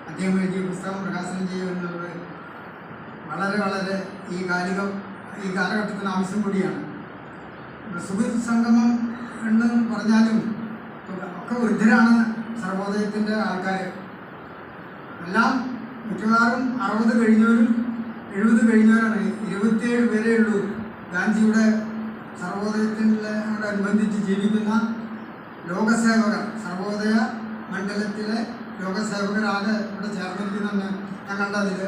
അദ്ദേഹം എഴുതിയ പുസ്തകം പ്രകാശനം ചെയ്യുന്നത് വളരെ ഈ കാലഘട്ടത്തിന് ആവശ്യം കൂടിയാണ്. സുഹൃത്ത് സംഗമം എന്ന് പറഞ്ഞാലും ഒക്കെ വൃദ്ധരാണ് സർവോദയത്തിൻ്റെ ആൾക്കാർ. എല്ലാം മിക്കവാറും 60 കഴിഞ്ഞവരും 70 കഴിഞ്ഞവരാണ്. 27 പേരേ ഉള്ളൂ ഗാന്ധിയുടെ സർവോദയത്തിനോടനുബന്ധിച്ച് ജീവിക്കുന്ന ലോകസേവകർ. സർവോദയ മണ്ഡലത്തിലെ ലോകസേവകരാകെ ഇവിടെ ചേർന്നിരിക്കുന്നെന്ന് ഞാൻ കണ്ടതിൽ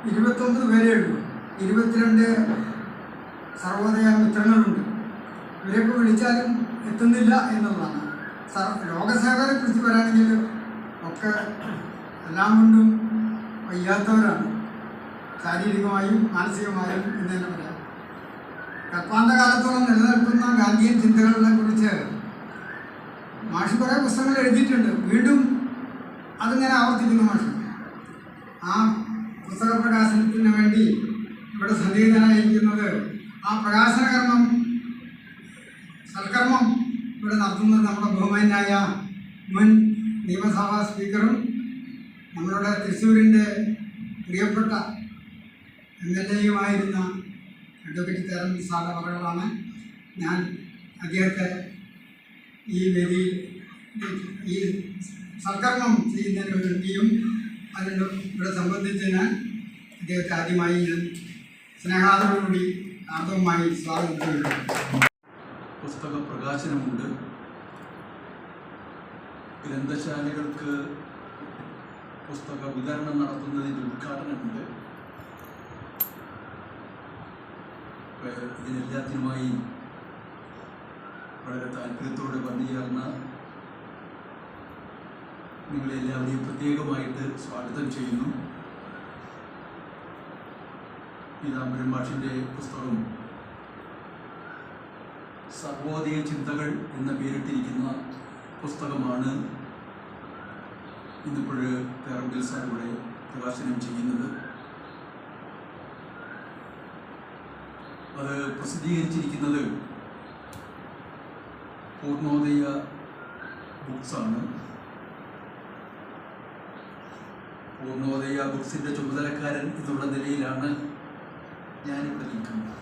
29 പേരേ ഉള്ളൂ. 22 സർവോദയ മിത്രങ്ങളുണ്ട്. ഇവരെയൊക്കെ വിളിച്ചാലും എത്തുന്നില്ല എന്നുള്ളതാണ്. ലോകസേവകരെ കുറിച്ച് പറയുകയാണെങ്കിൽ ഒക്കെ എല്ലാം കൊണ്ടും വയ്യാത്തവരാണ്, ശാരീരികമായും മാനസികമായും എന്ന് തന്നെ പറയാം. കൽപ്പാന്ത കാലത്തോളം നിലനിൽക്കുന്ന ഗാന്ധിയൻ ചിന്തകളെ കുറിച്ച് മാഷ് കുറേ പുസ്തകങ്ങൾ എഴുതിയിട്ടുണ്ട്. വീണ്ടും അതിങ്ങനെ ആവർത്തിക്കുന്നു മാഷ്. ആ പുസ്തക പ്രകാശനത്തിന് വേണ്ടി ഇവിടെ സന്നിഹിതനായിരിക്കുന്നത്, ആ പ്രകാശനകർമ്മം സൽക്കർമ്മം ഇവിടെ നടത്തുന്നത് നമ്മുടെ ബഹുമാന്യനായ മുൻ നിയമസഭാ സ്പീക്കറും നമ്മളുടെ തൃശ്ശൂരിൻ്റെ പ്രിയപ്പെട്ട MLA-യുമായിരുന്ന അഡ്വക്കേറ്റ് തേരൻ സാറിൻ്റെ മകളാണ്. ഞാൻ അദ്ദേഹത്തെ ഈ വേദി ഈ സൽക്കർമ്മം ചെയ്യുന്നതിന് വേണ്ടിയും അതിന് ഇവിടെ സംബന്ധിച്ചതിന് അദ്ദേഹത്തെ ആദ്യമായി ഞാൻ സ്നേഹാദരോടുകൂടി ആർദ്രമായി സ്വാഗതം ചെയ്യുന്നു. പുസ്തക പ്രകാശനമുണ്ട്, ഗ്രന്ഥശാലകൾക്ക് പുസ്തക വിതരണം നടത്തുന്നതിൻ്റെ ഉദ്ഘാടനമുണ്ട്. ഇതിനെല്ലാത്തിനുമായി വളരെ താല്പര്യത്തോടെ പങ്കുചേർന്ന നിങ്ങളെല്ലാവരെയും പ്രത്യേകമായിട്ട് സ്വാഗതം ചെയ്യുന്നു. പീതാംബരൻ മാഷിൻ്റെ പുസ്തകം സർവോദയ ചിന്തകൾ എന്ന പേരിട്ടിരിക്കുന്ന പുസ്തകമാണ് ഇന്നിപ്പോൾ പേരമ്പിൽ സാർ ഇവിടെ പ്രകാശനം ചെയ്യുന്നത്. അത് പ്രസിദ്ധീകരിച്ചിരിക്കുന്നത് പൂർണ്ണോദയ ബുക്സാണ്. പൂർണ്ണോദയ ബുക്സിൻ്റെ ചുമതലക്കാരൻ എന്നുള്ള നിലയിലാണ് ഞാനിവിടെ നിൽക്കുന്നത്.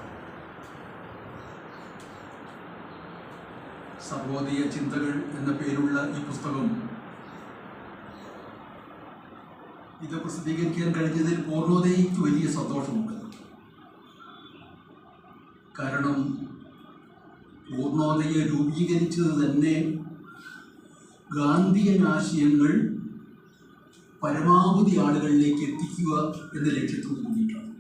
സർവോദയ ചിന്തകൾ എന്ന പേരുള്ള ഈ പുസ്തകം ഇത് പ്രസിദ്ധീകരിക്കാൻ കഴിഞ്ഞതിൽ പൂർണ്ണോദയയ്ക്ക് വലിയ സന്തോഷമുണ്ട്. കാരണം പൂർണ്ണോദയ രൂപീകരിച്ചത് തന്നെ ഗാന്ധിയൻ ആശയങ്ങൾ പരമാവധി ആളുകളിലേക്ക് എത്തിക്കുക എന്ന ലക്ഷ്യത്തോട് കൂടിയിട്ടാണ്.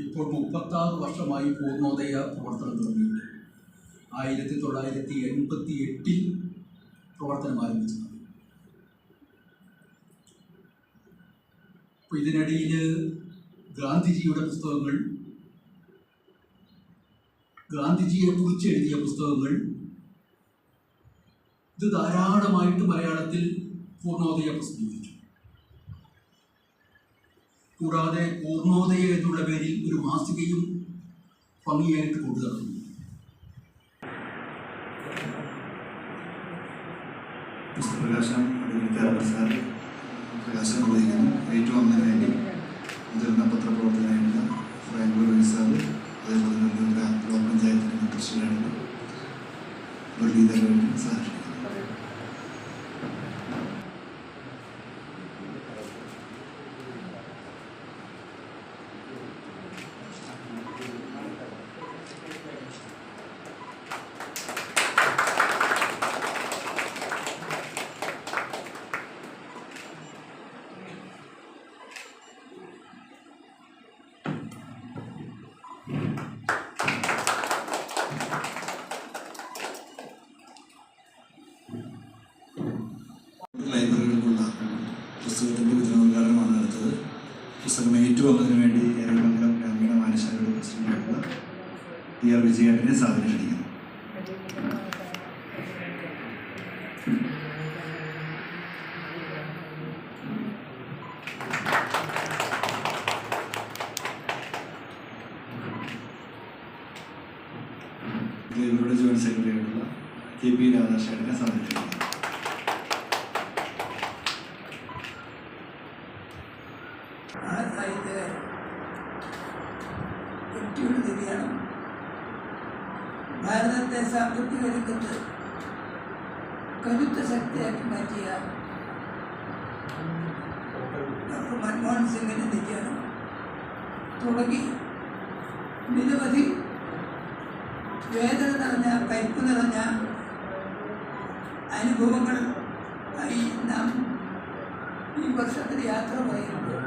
ഇപ്പോൾ 36 വർഷമായി പൂർണ്ണോദയ പ്രവർത്തനം തുടങ്ങിയിട്ട് 1988 പ്രവർത്തനം ആരംഭിച്ചത്. അപ്പോൾ ഇതിനിടയിൽ ഗാന്ധിജിയുടെ പുസ്തകങ്ങൾ, ഗാന്ധിജിയെക്കുറിച്ച് എഴുതിയ പുസ്തകങ്ങൾ, ഇത് ധാരാളമായിട്ട് മലയാളത്തിൽ പൂർണ്ണോദയ പ്രസിദ്ധീകരിച്ചു. കൂടാതെ പൂർണ്ണോദയ എന്നുള്ള പേരിൽ ഒരു മാസികയും ഭംഗിയായിട്ട് കൊണ്ടുനടന്നു. പുസ്തകപ്രകാശനം പ്രകാശനം നിർവഹിക്കുന്നു. ഏറ്റവും അന്നേരവേണ്ടി മുതിർന്ന പത്രപ്രവർത്തകനായിട്ടുള്ള ഫ്രാങ്ക് സാറ്, അതേപോലെ തന്നെ ബ്ലോക്ക് പഞ്ചായത്തിൻ്റെ പ്രസിഡന്റ് സാർ. പുസ്തകം ഏറ്റുവന്നതിന് വേണ്ടി എരമംഗലം ഗ്രാമീണ വായനശാലയുടെ പ്രസിഡന്റായിട്ടുള്ള ടി ആർ വിജയേട്ടനെ സാധനം ക്ഷണിക്കുന്നു. ഇവരുടെ ജോയിന്റ് സെക്രട്ടറി ആയിട്ടുള്ള കെ പി രാധാകൃഷ്ണനെ സാധനം ക്ഷണിക്കുന്നു. ഭാരതത്തെ സാമ്പത്തിക രംഗത്ത് കരുത്ത ശക്തിയാക്കി മാറ്റിയ ഡോക്ടർ മൻമോഹൻ സിംഗിൻ്റെ നിര്യാണം തുടങ്ങി നിരവധി വേദന നിറഞ്ഞ കയ്പ് നിറഞ്ഞ അനുഭവങ്ങൾ ആയി നാം ഈ വർഷത്തിൽ യാത്ര പറയുമ്പോൾ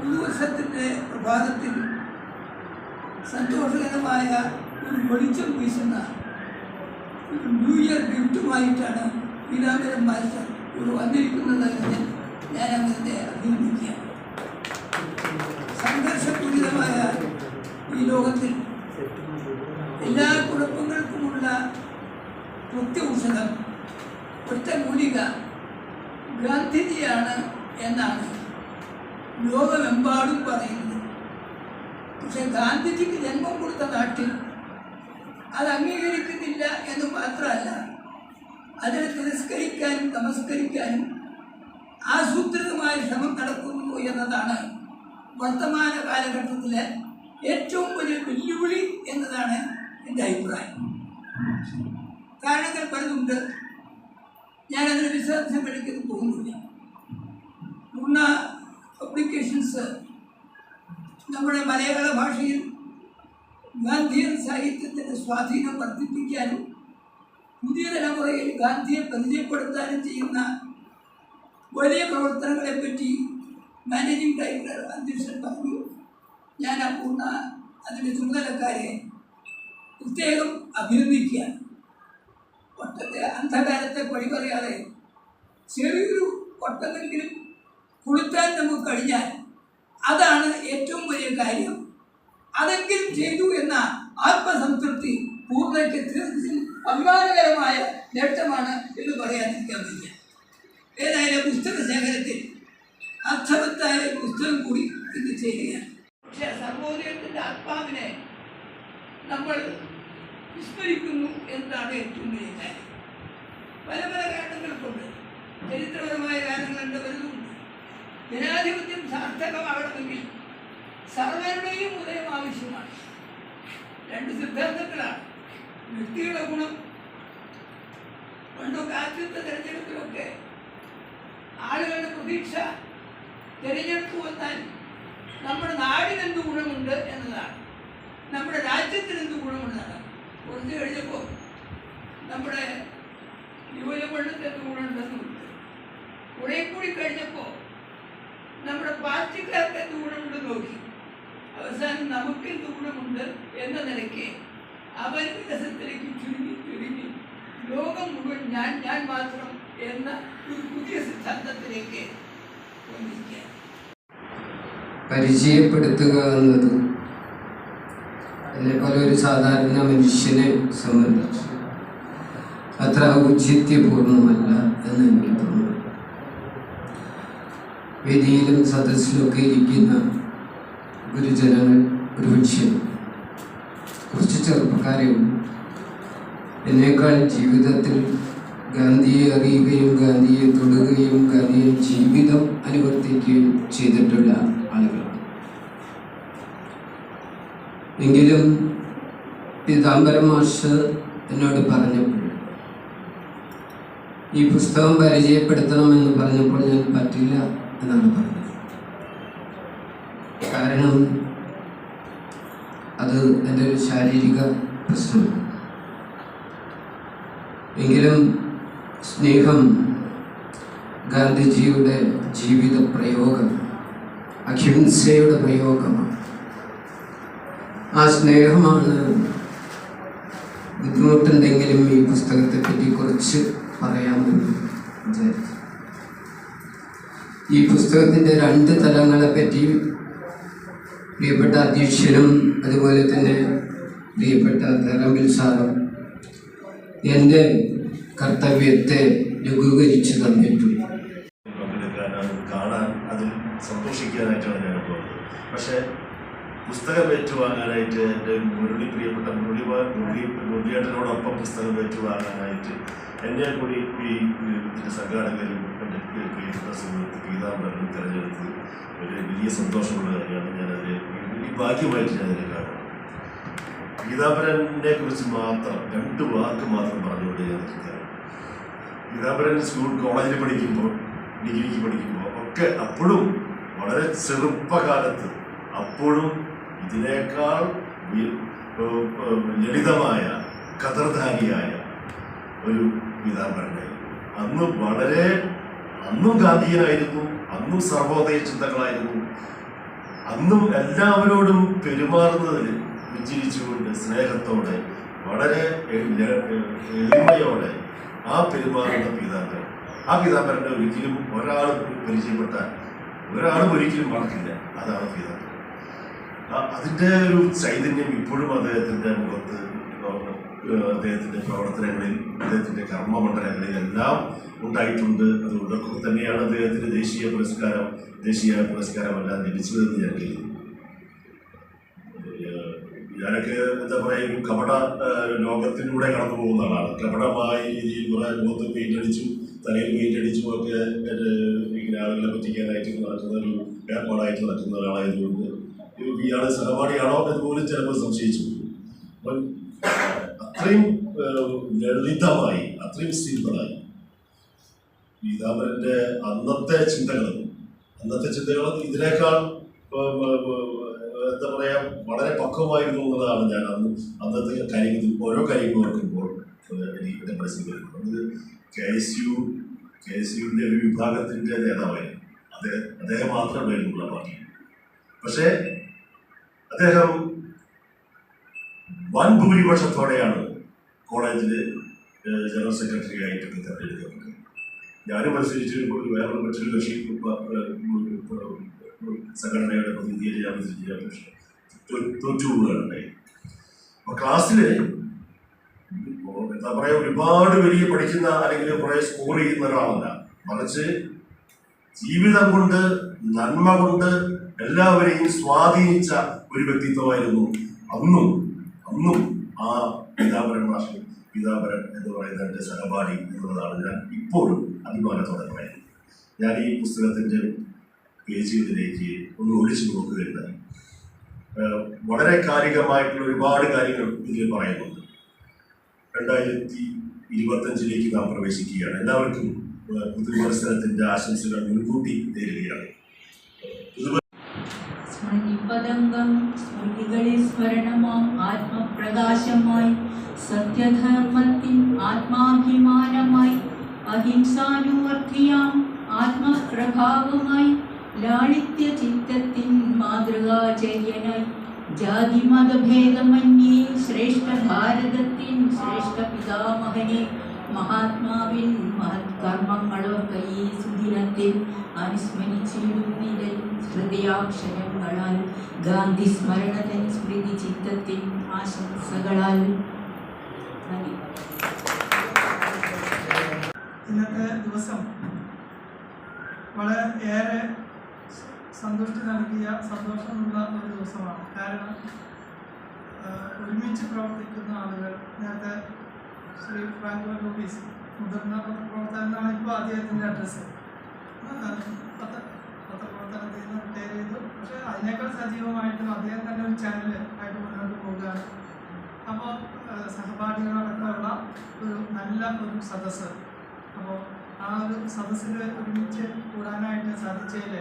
പുതുവർഷത്തിൻ്റെ പ്രഭാതത്തിൽ സന്തോഷകരമായ ഒരു വെളിച്ചം വീശുന്ന ഒരു ന്യൂ ഇയർ ഗിഫ്റ്റുമായിട്ടാണ് പീതാംബരൻ മാസ്റ്റർ ഇവിടെ വന്നിരിക്കുന്നത് എന്ന് ഞാൻ അങ്ങനെ അഭിനന്ദിക്കുകയാണ്. സംഘർഷപൂരിതമായ ഈ ലോകത്തിൽ എല്ലാ കുഴപ്പങ്ങൾക്കുമുള്ള പ്രത്യൗഷധം ഒറ്റമൂലിക ഗാന്ധിജിയാണ് എന്നാണ് ലോകമെമ്പാടും പറയുന്നത്. പക്ഷെ ഗാന്ധിജിക്ക് ജന്മം കൊടുത്ത നാട്ടിൽ അത് അംഗീകരിക്കുന്നില്ല എന്ന് മാത്രമല്ല, അതിനെ തിരസ്കരിക്കാനും നമസ്കരിക്കാനും ആസൂത്രിതമായ ശ്രമം നടക്കുന്നു എന്നതാണ് വർത്തമാന കാലഘട്ടത്തിലെ ഏറ്റവും വലിയ വെല്ലുവിളി എന്നതാണ് എൻ്റെ അഭിപ്രായം. കാരണങ്ങൾ പലതുണ്ട്, ഞാനതിന് വിശദാംശങ്ങളിലേക്ക് പോകുന്നില്ല. പൂർണ്ണ പബ്ലിക്കേഷൻസ് നമ്മുടെ മലയാള ഭാഷയിൽ ഗാന്ധിയൻ സാഹിത്യത്തിൻ്റെ സ്വാധീനം വർദ്ധിപ്പിക്കാനും പുതിയ തലമുറയിൽ ഗാന്ധിയെ പരിചയപ്പെടുത്താനും ചെയ്യുന്ന വലിയ പ്രവർത്തനങ്ങളെപ്പറ്റി മാനേജിംഗ് ഡയറക്ടർ അധ്യക്ഷൻ പറഞ്ഞു. ഞാൻ ആ പൂർണ്ണ അതിൻ്റെ ചുമതലക്കാരെ പ്രത്യേകം അഭിനന്ദിക്കുകയാണ്. ഒട്ടത്തെ അന്ധകാരത്തെ വഴി പറയാതെ ചെറിയൊരു ഒട്ടമെങ്കിലും കൊളുത്താൻ നമുക്ക് കഴിഞ്ഞാൽ അതാണ് ഏറ്റവും വലിയ കാര്യം. അതെങ്കിലും ചെയ്തു എന്ന ആത്മസംതൃപ്തി പൂർണ്ണയ്ക്ക് തീർച്ചയായും അഭിമാനകരമായ നേട്ടമാണ് എന്ന് പറയാതിരിക്കാൻ വയ്യ. ഏതായാലും പുസ്തക ശേഖരത്തിൽ അർത്ഥവത്തായ പുസ്തകം കൂടി ഇത് ചെയ്യുകയാണ്. പക്ഷേ സർവോദയത്തിൻ്റെ ആത്മാവിനെ നമ്മൾ വിസ്മരിക്കുന്നു എന്നതാണ് ഏറ്റവും വലിയ കാര്യം. പല പല കാരണങ്ങൾ കൊണ്ട്, ചരിത്രപരമായ കാരണങ്ങളുണ്ട്, വലുതുണ്ട്. ജനാധിപത്യം സാർത്ഥകമാകണമെങ്കിൽ സർവരുടെയും ഉദയം ആവശ്യമാണ്. രണ്ട് സിദ്ധാന്തങ്ങളാണ്. വ്യക്തിയുടെ ഗുണം. പണ്ടൊക്കെ ആദ്യത്തെ തെരഞ്ഞെടുപ്പിലൊക്കെ ആളുകളുടെ പ്രതീക്ഷ തിരഞ്ഞെടുപ്പ് വന്നാൽ നമ്മുടെ നാടിനെന്ത് ഗുണമുണ്ട് എന്നതാണ്, നമ്മുടെ രാജ്യത്തിന് എന്ത് ഗുണമുള്ളതാണ്. കുറച്ച് കഴിഞ്ഞപ്പോൾ നമ്മുടെ യുവജനങ്ങൾക്ക് എന്ത് ഗുണമുണ്ടെന്നുണ്ട്. കുറെ കൂടി കഴിഞ്ഞപ്പോൾ നമ്മുടെ പാർട്ടിക്കാർക്ക് എന്ത് ഗുണമുണ്ടെന്ന് നോക്കി. അവസാനം നമുക്ക് എന്ത് ഗുണമുണ്ട് എന്ന നിലയ്ക്ക് അവർ വികസനത്തിലേക്ക് ചുരുങ്ങി ലോകം മുഴുവൻ ഞാൻ മാത്രം എന്ന ഒരു പുതിയ സിദ്ധാന്തത്തിലേക്ക് വന്നിരിക്കുകയാണ്. പരിചയപ്പെടുത്തുക എന്നത് എന്നെപ്പോലെ ഒരു സാധാരണ മനുഷ്യനെ സംബന്ധിച്ച് അത്ര ഔചിത്യപൂർണമല്ല എന്ന് എനിക്ക് തോന്നുന്നു. വേദിയിലും സദസ്സിലൊക്കെ ഇരിക്കുന്ന ഗുരുജനങ്ങൾ ഒരുപക്ഷെ കുറച്ച് ചെറുപ്പക്കാരെ എന്നേക്കാൾ ജീവിതത്തിൽ ഗാന്ധിയെ അറിയുകയും ഗാന്ധിയെ തൊടുകയും ഗാന്ധിയെ ജീവിതം അനുവർത്തിക്കുകയും ചെയ്തിട്ടുള്ള ആളുകളാണ്. എങ്കിലും പീതാംബരൻ മാസ്റ്റർ എന്നോട് പറഞ്ഞപ്പോൾ, ഈ പുസ്തകം പരിചയപ്പെടുത്തണമെന്ന് പറഞ്ഞപ്പോൾ ഞാൻ പറ്റില്ല എന്നാണ് പറഞ്ഞത്. കാരണം അത് എൻ്റെ ഒരു ശാരീരിക പ്രശ്നമാണ്. എങ്കിലും സ്നേഹം ഗാന്ധിജിയുടെ ജീവിത പ്രയോഗം, അഹിംസയുടെ പ്രയോഗമാണ്. ആ സ്നേഹമാണ് ബുദ്ധിമുട്ടുണ്ടെങ്കിലും ഈ പുസ്തകത്തെ പറ്റി കുറച്ച് പറയാമെന്ന് വിചാരിച്ചു. ഈ പുസ്തകത്തിൻ്റെ 2 തലങ്ങളെ പറ്റി പ്രിയപ്പെട്ട അധ്യക്ഷനും അതുപോലെ തന്നെ പ്രിയപ്പെട്ട ധരമിൽ സാറും എൻ്റെ കർത്തവ്യത്തെ ലഘൂകരിച്ച് തന്നിട്ടുണ്ട്. പങ്കെടുക്കാൻ, അത് കാണാൻ, അതിൽ സന്തോഷിക്കാനായിട്ടാണ് ഞാൻ പോകുന്നത്. പക്ഷേ പുസ്തകം ഏറ്റുവാങ്ങാനായിട്ട് എൻ്റെ പ്രിയപ്പെട്ട മുരളിയേട്ടനോടൊപ്പം പുസ്തകം ഏറ്റുവാങ്ങാനായിട്ട് എന്നെ കൂടി ഈ ഇതിൻ്റെ സംഘാടകരും എൻ്റെ പ്രിയപ്പെട്ട സുഹൃത്ത് പീതാംബരനും തിരഞ്ഞെടുത്ത് ഒരു വലിയ സന്തോഷമുള്ള കാര്യമാണ്. ഞാനത് വലിയ ഭാഗ്യമായിട്ട് ഞാനതിനെ കാണുന്നു. പീതാംബരനെ കുറിച്ച് മാത്രം 2 വാക്ക് മാത്രം പറഞ്ഞുകൊണ്ട് ഞാൻ നിർത്തുകയാണ്. പീതാംബരൻ കോളേജിൽ പഠിക്കുമ്പോൾ, ഡിഗ്രിക്ക് പഠിക്കുമ്പോൾ ഒക്കെ അപ്പോഴും വളരെ ചെറുപ്പകാലത്ത് അപ്പോഴും ഇതിനേക്കാൾ ലളിതമായ കതർധാരിയായ ഒരു പീതാംബരനായിരുന്നു. അന്നും ഗാന്ധിയനായിരുന്നു, അന്നും സർവോദയ ചിന്തകളായിരുന്നു, അന്നും എല്ലാവരോടും പെരുമാറുന്നതിൽ പുഞ്ചിരിച്ചുകൊണ്ട് സ്നേഹത്തോടെ വളരെ എളിമയോടെ ആ പെരുമാറുന്ന പീതാംബരൻ. ആ പീതാംബരനെ ഒരിക്കലും പരിചയപ്പെട്ടാൽ ഒരാളും ഒരിക്കലും മറക്കില്ല. അതാണ് പീതാംബരൻ. അതിൻ്റെ ഒരു ചൈതന്യം ഇപ്പോഴും അദ്ദേഹത്തിൻ്റെ മുഖത്ത്, അദ്ദേഹത്തിൻ്റെ പ്രവർത്തനങ്ങളിൽ, അദ്ദേഹത്തിൻ്റെ കർമ്മമണ്ഡലങ്ങളിൽ എല്ലാം ഉണ്ടായിട്ടുണ്ട്. അതുകൊണ്ടൊക്കെ തന്നെയാണ് അദ്ദേഹത്തിന് ദേശീയ പുരസ്കാരമെല്ലാം ലഭിച്ചതെന്ന് ഞാൻ കരുതുന്നു. ഞാനൊക്കെ എന്താ പറയുക, ഒരു കപട ലോകത്തിലൂടെ കടന്നു പോകുന്ന ആളാണ്. കപടമായ രീതിയിൽ കുറേ മുഖത്ത് പെയിൻ്റ് അടിച്ചും തലയിൽ പെയിൻ്റ് അടിച്ചും ഒക്കെ ഇങ്ങനെ ആളുകളെ പറ്റിക്കാനായിട്ട് നടക്കുന്ന ഒരു ഏർപ്പാടായിട്ട് നടക്കുന്ന ഒരാളായതുകൊണ്ട് ഇയാൾ സഹപാഠിയാണോ എന്ന് പോലും ചിലപ്പോൾ സംശയിച്ചു. അപ്പം അത്രയും ലളിതമായി, അത്രയും സിമ്പിളായി പീതാംബരൻ്റെ അന്നത്തെ ചിന്തകൾ ഇതിനേക്കാൾ എന്താ പറയുക വളരെ പക്വമായിരുന്നു എന്നുള്ളതാണ് ഞാൻ അന്നത്തെ കാര്യങ്ങൾ ഓരോ കാര്യങ്ങൾ ഓർക്കുമ്പോൾ എനിക്ക് മനസ്സിൽ വരുന്നത്. അത് കെ എസ് യുവിൻ്റെ ഒരു വിഭാഗത്തിൻ്റെ നേതാവായിരുന്നു. അദ്ദേഹം മാത്രമായിരുന്നുള്ള പാർട്ടി. പക്ഷേ അദ്ദേഹം വൻ ഭൂരിപക്ഷത്തോടെയാണ് കോളേജിൽ ജനറൽ സെക്രട്ടറി ആയിട്ടൊക്കെ തെരഞ്ഞെടുക്കപ്പെട്ടത്. ഞാനും മത്സരിച്ച് വേറൊരു മറ്റൊരു കക്ഷി സംഘടനയുടെ പ്രതിനിധിയെ ഞാൻ മത്സരിച്ച തോറ്റുപോവുകയുണ്ടായി. അപ്പോൾ ക്ലാസ്സിൽ എന്താ പറയുക, ഒരുപാട് വലിയ പഠിക്കുന്ന അല്ലെങ്കിൽ കുറേ സ്കോർ ചെയ്യുന്ന ഒരാളല്ല, മറിച്ച് ജീവിതം കൊണ്ട്, നന്മ കൊണ്ട് എല്ലാവരെയും സ്വാധീനിച്ച ഒരു വ്യക്തിത്വമായിരുന്നു അന്നും ആ പീതാംബരൻ എന്ന് പറയുന്ന എൻ്റെ സഹപാഠി എന്നുള്ളതാണ് ഞാൻ ഇപ്പോഴും അഭിമാനത്തോടെ പറയുന്നത്. ഞാൻ ഈ പുസ്തകത്തിൻ്റെ പേജുകളിലേക്ക് ഒന്ന് ഒളിച്ചു നോക്കുകയുണ്ടായി. വളരെ കാലികമായിട്ടുള്ള ഒരുപാട് കാര്യങ്ങൾ ഇതിൽ പറയുന്നുണ്ട്. 2025 നാം പ്രവേശിക്കുകയാണ്. എല്ലാവർക്കും പുതുവത്സരത്തിൻ്റെ ആശംസകൾ മുൻകൂട്ടി നേരുകയാണ്. സ്മൃതിപദംഗം സ്മൃതികളിൽ സ്മരണമാം ആത്മപ്രകാശമായി, സത്യധർമ്മത്തിൻ ആത്മാഭിമാനമായി, അഹിംസാനുവർത്തിയാം ആത്മപ്രഭാവമായി, ലാളിത്യ ചിത്തത്തിൻ മാതൃകാചര്യനായി, ജാതിമതഭേദമന്യേ ശ്രേഷ്ഠ ഭാരതത്തിൻ ശ്രേഷ്ഠ പിതാമഹനെ, മഹാത്മാവിൻ മഹത്കർമ്മങ്ങളൊക്കെ ഈ സുദിനത്തിൽ അനുസ്മരിച്ചിടുന്നിടൽ ഹൃദയാക്ഷരങ്ങളാൽ, ഗാന്ധി സ്മരണതൻ സ്മൃതി ചിത്തത്തിൻ ആശംസകളാൽ. ഇന്നത്തെ ദിവസം വളരെ ഏറെ സന്തുഷ്ടി നൽകിയ, സന്തോഷമുള്ള ഒരു ദിവസമാണ്. കാരണം ഒരുമിച്ച് പ്രവർത്തിക്കുന്ന ആളുകൾ, നേരത്തെ ശ്രീ ഫ്രാങ്കോ ലൂയിസ് മുതിർന്ന പത്രപ്രവർത്തകൻ എന്നാണ് ഇപ്പോൾ അദ്ദേഹത്തിൻ്റെ അഡ്രസ്സ്. പത്രപ്രവർത്തനത്തിൽ നിന്ന് റിട്ടയർ ചെയ്തു. പക്ഷേ അതിനേക്കാൾ സജീവമായിട്ടും അദ്ദേഹം തന്നെ ഒരു ചാനൽ ആയിട്ട് മുന്നോട്ട് പോവുകയാണ്. അപ്പോൾ സഹപാഠികളടക്കമുള്ള ഒരു നല്ല ഒരു സദസ്സ്. അപ്പോൾ ആ ഒരു സദസ്സിൽ ഒരുമിച്ച് കൂടാനായിട്ട് സാധിച്ചതിൽ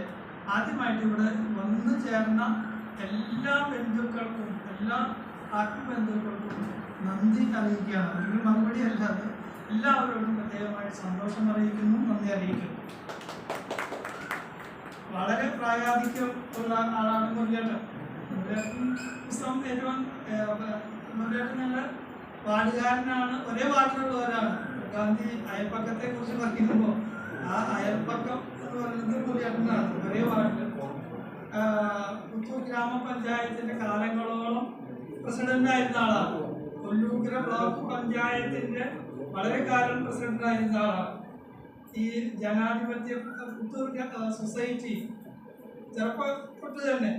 ആദ്യമായിട്ട് ഇവിടെ വന്നു ചേർന്ന എല്ലാ ബന്ധുക്കൾക്കും, എല്ലാ ആത്മബന്ധുക്കൾക്കും നന്ദി അറിയിക്കുകയാണ്. ഒരു മറുപടി അല്ലാതെ എല്ലാവരോടും പ്രത്യേകമായിട്ട് സന്തോഷം അറിയിക്കുന്നു, നന്ദി അറിയിക്കുന്നു. വളരെ പ്രായാധിക്യം ഉള്ള ആളാണ് മുരളിയേട്ടൻ. പുസ്തകം മുരളിയേട്ടൻ നല്ല വാർഡുകാരനാണ്, ഒരേ വാർഡിലുള്ളവരാണ്. ഗാന്ധി അയൽപ്പക്കത്തെ കുറിച്ച് പറയുമ്പോൾ ആ അയൽപ്പക്കം എന്ന് പറയുന്നത് മുറിയേട്ടനാണ് ഒരേ വാർഡിൽ. പുത്തൂർ ഗ്രാമപഞ്ചായത്തിൻ്റെ കാലങ്ങളോളം പ്രസിഡന്റായിരുന്ന ആളാണ്. കൊല്ലൂക്കര ബ്ലോക്ക് പഞ്ചായത്തിൻ്റെ വളരെ കാലം പ്രസിഡന്റായിരുന്ന ആളാണ്. ഈ ജനാധിപത്യ പുത്തൂർ സൊസൈറ്റി ചെറുപ്പം തൊട്ട് തന്നെ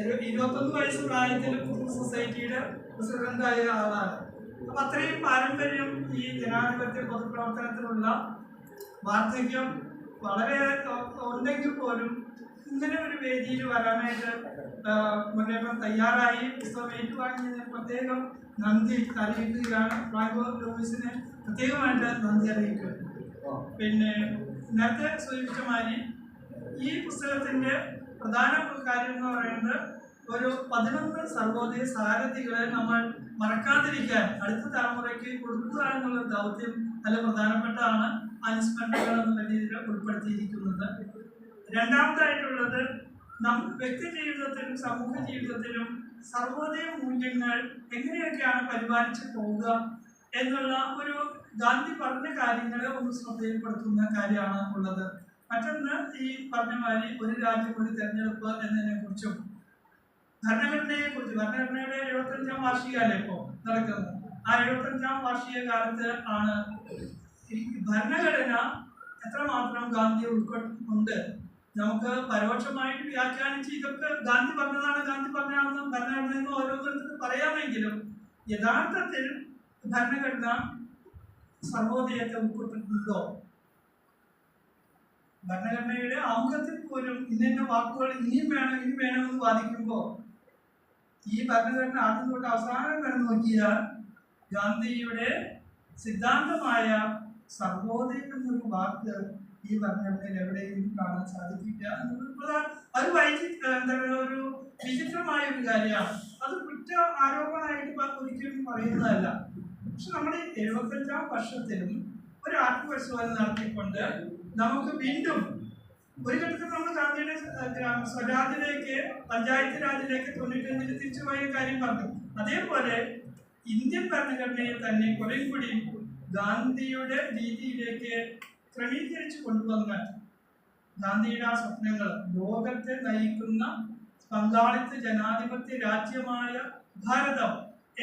21 വയസ്സ് പ്രായത്തിൽ പുത്തൂർ സൊസൈറ്റിയുടെ പ്രസിഡന്റായ ആളാണ്. അപ്പം അത്രയും പാരമ്പര്യം ഈ ജനാധിപത്യ പൊതുപ്രവർത്തനത്തിനുള്ള വാർദ്ധക്യം വളരെ ഉണ്ടെങ്കിൽ പോലും ഇങ്ങനെ ഒരു വേദിയിൽ വരാനായിട്ട് മുന്നേറ്റം തയ്യാറായി പുസ്തകം ഏറ്റുവാങ്ങിയതിന് പ്രത്യേകം നന്ദി അറിയിക്കുകയാണ്. ഫ്രാങ്കോ ലൂയിസിനെ പ്രത്യേകമായിട്ട് നന്ദി അറിയിക്കുക. പിന്നെ നേരത്തെ സൂചിപ്പിച്ച മാതിരി ഈ പുസ്തകത്തിൻ്റെ പ്രധാന കാര്യം എന്ന് പറയുന്നത് ഒരു 11 സർവോദയ സാരഥികളെ നമ്മൾ മറക്കാതിരിക്കാൻ അടുത്ത തലമുറയ്ക്ക് കൊടുക്കുക എന്നുള്ള ദൗത്യം നല്ല പ്രധാനപ്പെട്ടതാണ്. അനുസ്മരണകൾ എന്നുള്ള രീതിയിൽ ഉൾപ്പെടുത്തിയിരിക്കുന്നത്. രണ്ടാമതായിട്ടുള്ളത് വ്യക്തി ജീവിതത്തിലും സമൂഹ ജീവിതത്തിലും സർവോദയ മൂല്യങ്ങൾ എങ്ങനെയൊക്കെയാണ് പരിപാലിച്ചു പോവുക എന്നുള്ള ഒരു ഗാന്ധി പറഞ്ഞ കാര്യങ്ങളെ ഒന്ന് ശ്രദ്ധയിൽപ്പെടുത്തുന്ന കാര്യമാണ് ഉള്ളത്. മറ്റൊന്ന് ഈ പറഞ്ഞ മാതിരി ഒരു രാജ്യം ഒരു തെരഞ്ഞെടുപ്പ് എന്നതിനെ കുറിച്ചും ഭരണഘടനയെ കുറിച്ച് ഭരണഘടനയുടെ 75ാം വാർഷികമല്ലേ ഇപ്പോൾ നടക്കുന്നത്. ആ 75ാം വാർഷിക കാലത്ത് ആണ് ഈ ഭരണഘടന എത്രമാത്രം ഗാന്ധി ഉൾക്കൊണ്ടുണ്ട്. നമുക്ക് പരോക്ഷമായിട്ട് വ്യാഖ്യാനിച്ച് ഇതൊക്കെ ഗാന്ധി പറഞ്ഞതാണെന്ന് ഭരണഘടനയെന്ന് ഓരോരുത്തർക്ക് പറയാമെങ്കിലും യഥാർത്ഥത്തിൽ ഭരണഘടന സർവോദയത്തെ ഉൾക്കൊണ്ടിട്ടുണ്ടോ? ഭരണഘടനയുടെ ആമുഖത്തിൽ പോലും ഇന്ന വാക്കുകൾ ഇനിയും വേണമെന്ന് വാദിക്കുമ്പോൾ ഈ ഭരണഘടന ആദ്യം തൊട്ട് അവസാനം വരെ നോക്കിയാൽ ഗാന്ധിയുടെ സിദ്ധാന്തമായ സർവോദയം എന്നൊരു വാക്ക് ഈ ഭരണഘടനയിൽ എവിടെയും കാണാൻ സാധിക്കില്ല എന്നുള്ളത് അത് ഒരു വിചിത്രമായ ഒരു കാര്യമാണ്. അത് കുറ്റ ആരോപണമായിട്ട് ഒരിക്കലും പറയുന്നതല്ല. പക്ഷെ നമ്മൾ 75ാം വർഷത്തിലും ഒരു ആത്മപരിശോധന നടത്തിക്കൊണ്ട് നമുക്ക് വീണ്ടും ഒരു ഘട്ടത്തിൽ നമ്മൾ ഗാന്ധിയുടെ സ്വരാജിലേക്ക് പഞ്ചായത്ത് രാജിലേക്ക് 95-ൽ തിരിച്ചുപോയ കാര്യം പറഞ്ഞു. അതേപോലെ ഇന്ത്യൻ ഭരണഘടനയെ തന്നെ കുറെ കൂടി ഗാന്ധിയുടെ രീതിയിലേക്ക് ക്രമീകരിച്ചു കൊണ്ടുവന്ന് ഗാന്ധിയുടെ ആ സ്വപ്നങ്ങൾ ലോകത്തെ നയിക്കുന്ന പങ്കാളിത്ത ജനാധിപത്യ രാജ്യമായ ഭാരതം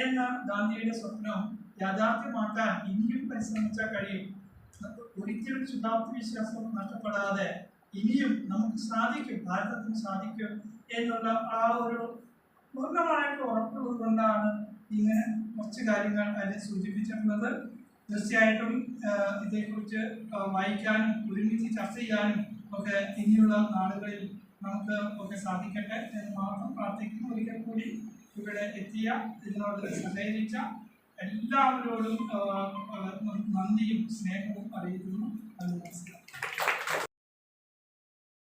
എന്ന ഗാന്ധിയുടെ സ്വപ്നം യാഥാർത്ഥ്യമാക്കാൻ ഇനിയും പരിശ്രമിച്ചാൽ കഴിയും. ഒരിക്കലും ശുഭാപ്തി വിശ്വാസം നഷ്ടപ്പെടാതെ ഇനിയും നമുക്ക് സാധിക്കും, ഭാരതത്തിന് സാധിക്കും എന്നുള്ള ആ ഒരു പൂർണ്ണമായിട്ട് ഉറപ്പുകൊണ്ടാണ് ഇങ്ങനെ കുറച്ച് കാര്യങ്ങൾ അതിൽ സൂചിപ്പിച്ചിട്ടുള്ളത്. തീർച്ചയായിട്ടും ഇതേക്കുറിച്ച് വായിക്കാനും ഒരുമിച്ച് ചർച്ച ചെയ്യാനും ഒക്കെ ഇനിയുള്ള നാളുകളിൽ നമുക്ക് ഒക്കെ സാധിക്കട്ടെ എന്ന് മാത്രം പ്രാർത്ഥിക്കുന്നു. ഒരിക്കൽ കൂടി ഇവിടെ എത്തിയ ഇതിനോട് സഹകരിച്ച എല്ലാവരോടും നന്ദിയും സ്നേഹവും അറിയിക്കുന്നു. നന്ദി, നമസ്കാരം.